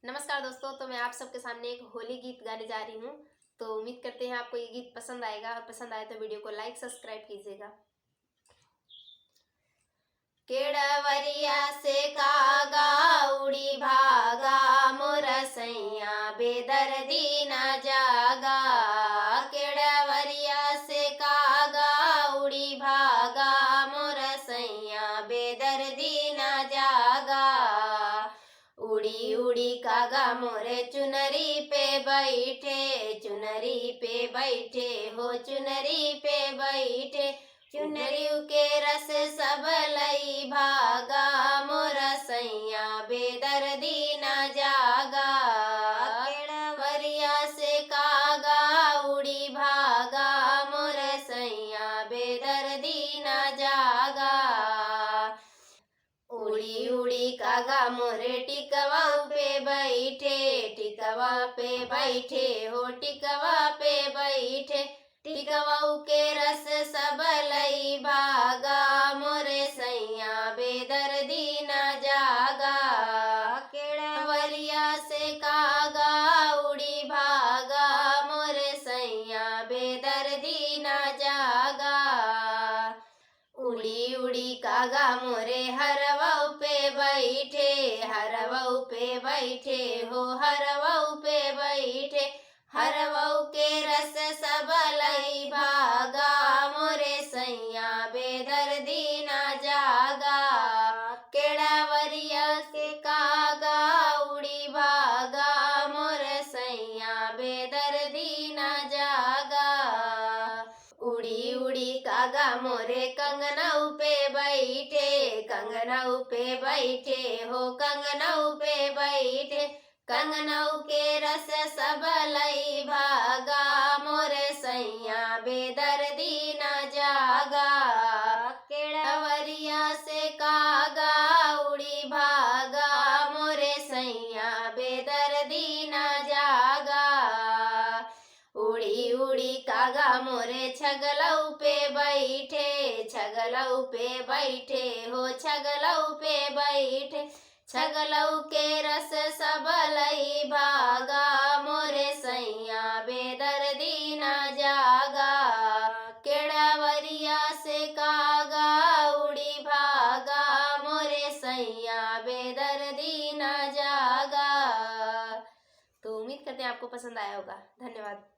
नमस्कार दोस्तों, तो मैं आप सबके सामने एक होली गीत गाने जा रही हूँ। तो उम्मीद करते हैं आपको ये गीत पसंद आएगा, और पसंद आए तो वीडियो को लाइक सब्सक्राइब कीजिएगा। केड़वरिया से कागा उड़ी भागा, मोर सैया बेदर्दी न जागा। केड़वरिया से कागा उड़ी भागा, मोर सैया बेदर्दी न जागा। उड़ी उड़ी कागा मोरे चुनरी पे बैठे, चुनरी पे बैठे हो, चुनरी पे बैठे। चुनरी के रस सब लई भागा, मोर सैया बेदर्दी न जागा। केड़वरिया से कागा उड़ी भागा, मोर सैया बेदर्दी न जागा। उड़ी उड़ी कागा मोरे टिकवा पे बैठे, टिकवा पे बैठे हो, टिकवा पे बैठे। टिकवा के रस सब लई भागा, मोरे सैया बेदर्दी न जागा। केड़वरिया से कागा उड़ी भागा, मोरे सैया बेदर्दी न जागा। उड़ी उड़ी कागा मोरे हरवाऊ पे बैठे, हरवाऊ पे बैठे हो, हरवाऊ पे बैठे। हरवाऊ के रस सब लई भागा, मोरे सैया बेदर्दी न जागा। केड़वरिया से कागा उड़ी भागा, मोरे सैया बेदर्दी न जागा। उड़ी उड़ी कागा मोरे कंगनऊ पे बैठे, कंगनऊ पे बैठे हो, कंगनऊ पे बैठे। कंगनऊ के रस सब लई भागा, मोरे सैया बेदर्दी न जागा। केड़वरिया से कागा उड़ी भागा, मोरे सैया बेदर्दी न जागा। उड़ी उड़ी कागा मोरे छगलऊ पे बैठे, छगलऊ पे बैठे हो, छगलऊ पे बैठे। छगलऊ के रस सब लई भागा, मोरे सैया बेदर्दी न जागा। केड़वरिया से कागा उड़ी भागा, मोरे सैया बेदर्दी न जागा। तो उम्मीद करते हैं आपको पसंद आया होगा। धन्यवाद।